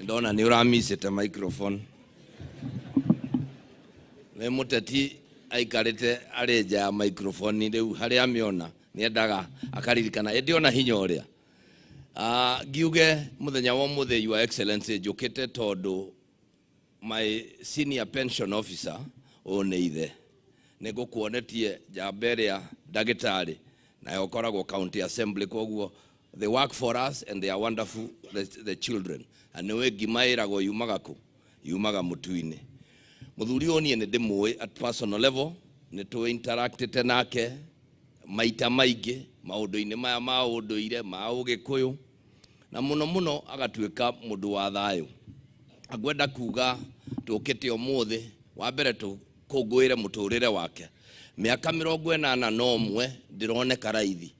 Ndona ni uramisite microphone. We muteti aikarite areja microphone riu hari amiona ni endaga akaririkana endiona hinya uria. Giuge muthenya wa muthe, Your Excellency, njukite tondu my senior pension officer oneithe nigukuonetie njamba ya ndagitari na yokoragwo county assembly, koguo they work for us and they are wonderful, the children, and we gimairagwo yumaga mutuine. Muthuri oni ne ndimwe at personal level, ne to interactete nake maita maingi maundu-ini maya ma unduire ma ugikuyu, na muno agatuika mundu wa thayu. Agwenda kuga tukite umuthi wa mbere tukungwire muturire wake miaka 81 ndironeka raithi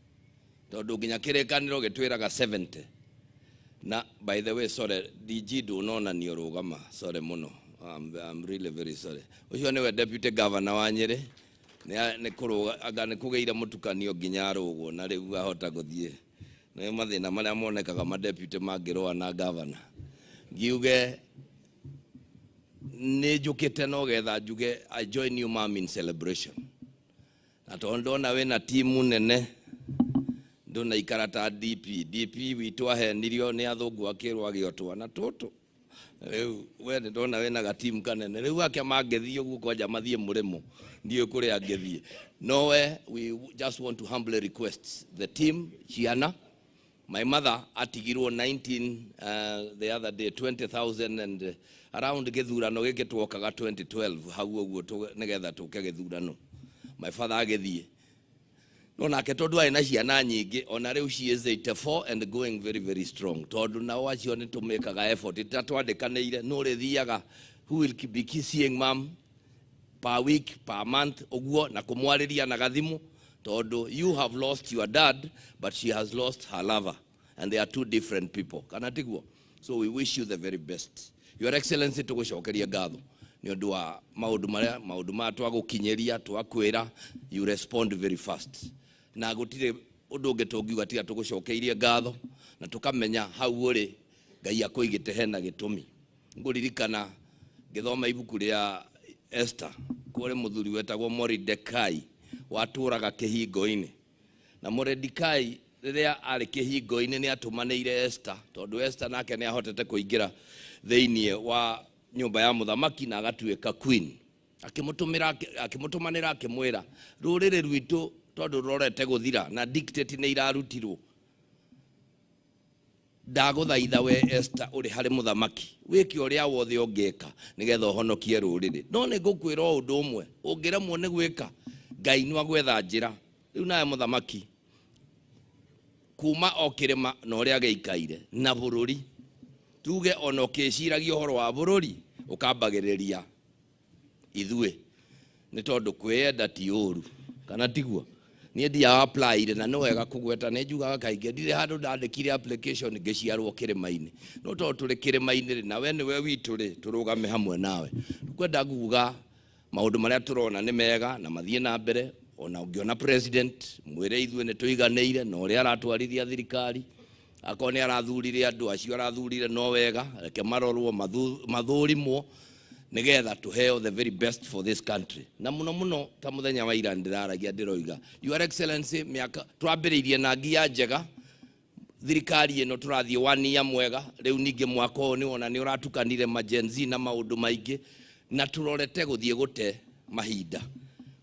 tondu nginya kirikaniro gitwiraga 70. Na by the way, sorry DG ndunona ni urugama, sorry muno, I'm really very sorry. Ucio niwe deputy governor wa Nyeri ne kuruga aga ne kugeira mutukanio nginya arugwo na riu ahota guthie ne mathina maria monekaga ma deputy mangirwa na governor. Giuge ne jukite no getha juge I join you mom in celebration. Na tondona we na timu nene ndona ikarata DP witu ahenirio ni athungu akirwa giotwa na tutu riu we ndona we na gatimu kanene riu ake mangethie uguo kwaja mathie murimo ndio kuri angethie. No, we just want to humbly request the team Chiana. My mother atigirwo 19 the other day 20,000 and around githurano giki twokaga 2012 hau uguo nigetha tuke githurano. My father agethie no nake tondu ai na ciana nyingi ona riu she is 84 and going very very strong. Tondu na wacio ni tumekaga effort tatwandikanire no rithiaga who will be seeing mom per week per month uguo na kumwariria na gathimu tondu you have lost your dad but she has lost her lover and they are two different people. Kana tiguo? So we wish you the very best. Your Excellency, tugucokeria ngatho ni undu wa maundu ma twagukinyeria twakwira, you respond very fast. Na gutire undu ungi tungiuga tiga tugucokeirie ngatho na tukamenya hau uri Ngai akuigite hena gitumi. Nguririkana ngithoma ibuku ria Esther kuri muthuri wetagwo Mordecai waturaga kihingo-ini, na Mordecai riria ari kihingo-ini ni atumaneire Esther tondu Esther nake ni ahotete kuingira theinie wa nyumba ya muthamaki na agatuika queen. Akimutumanira akimwira rurire rwitu tondu rorete guthira na dictate ni irarutirwo, ndaguthaitha we Esther uri hari muthamaki wiki uria wothe ungeka nigetha uhonokie rurire. No ni ngukwira undu umwe ungiremwo ni gwika Ngai ni agwetha njira. Riu nae muthamaki kuma okirima na uria geikaire na bururi tuge ono kiciragia uhoro wa bururi ukambagiriria ithue ni tondu kwenda ti uru. Kana tiguo? Ni ndia apply na no wega kugweta ne njugaga kainge ndire handu ndandikire application ngiciarwo kirima-ini no tondu turi kirima-ini na we ni we witu ri turugame hamwe nawe. Tukwenda nguga maundu maria turona ni mega na mathie na mbere. Ona ungiona president mwire ithue ni tuiganeire no ria aratwarithia thirikari akoni arathurire andu acio arathurire no wega reke marorwo mathurimwo nigetha tuheo the very best for this country. Na muno ta muthenya wa ira ndiraragia ndiroiga Your Excellency miaka twambiriirie na ngia njega thirikari ino turathie 1 year mwega. Riu ninge mwaka uyu ni wona ni uratukanire majenzi na maundu maingi na turorete guthie gute mahinda.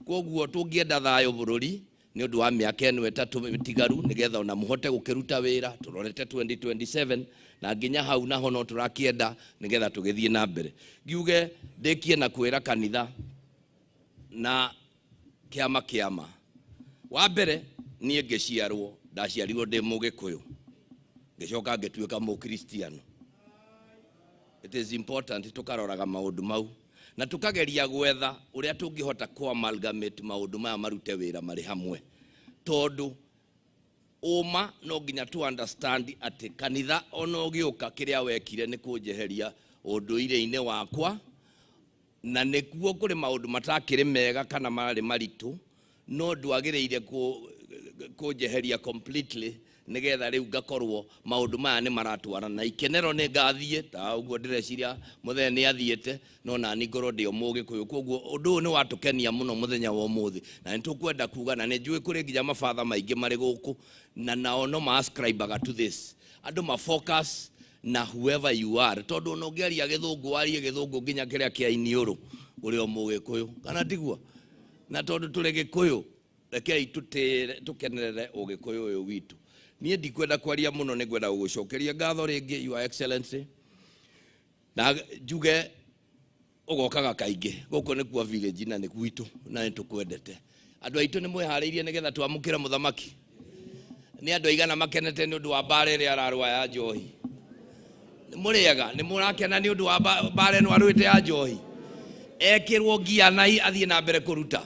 Koguo tungienda thayo bururi ni undu wa miaka eno etatu mitigaru nigetha ona muhote gukiruta wira turorete 2027 na nginya hau naho no turakienda nigetha tugithie na mbere. Ngiuge ndikie na kwira kanitha na kiama wa mbere nie ngiciarwo ndaciarirwo ndi mugikuyu ngicoka ngituika mukristiano. It is important tukaroraga maundu mau na tukageria gwetha uria tungihota ku amalgamate maundu maya marute wira mari hamwe tondu uma no nginya tu understand ati kanitha ono ugiuka kiria wekire ni kunjeheria unduire-ini wakwa na nikuo kuri maundu matakire mega kana mari maritu no ndwagiriire kunjeheria completely nigetha riu ngakorwo maundu maya ni maratwarana ikenero ni ngathie ta uguo ndireciria muthenya ni athiete no na ni ngoro ndio Mugikuyu koguo undu ni watukenia muno muthenya wa umuthi na nitukwenda kuga na njui kuri nginya mafatha maingi mari guku na nao no ma ascribe to this andu ma focus na whoever you are tondu no ngeria githungu warie githungu nginya kiria kia iniuru uri o Mugikuyu kana tigua na tondu turi Gikuyu rekei tukenerere Ugikuyu uyu witu nie ndikwenda kwaria muno ni ngwenda gugucokeria ngatho ringi your excellency na njuge ugokaga kaingi guku ni kwa village na ni gwitu na ni tukwendete andu aitu ni mwihariirie nigetha twamukire muthamaki ni andu aigana makenete ni undu wa bare ri ararwa ya njohi ni muriaga ni murakena ni undu wa bare no arwite ya njohi ekirwo ngia nai athie na mbere kuruta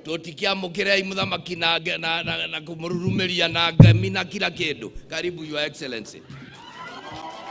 tutikiamukire muthamaki na kumururumiria na ngami na kila kindu karibu your excellency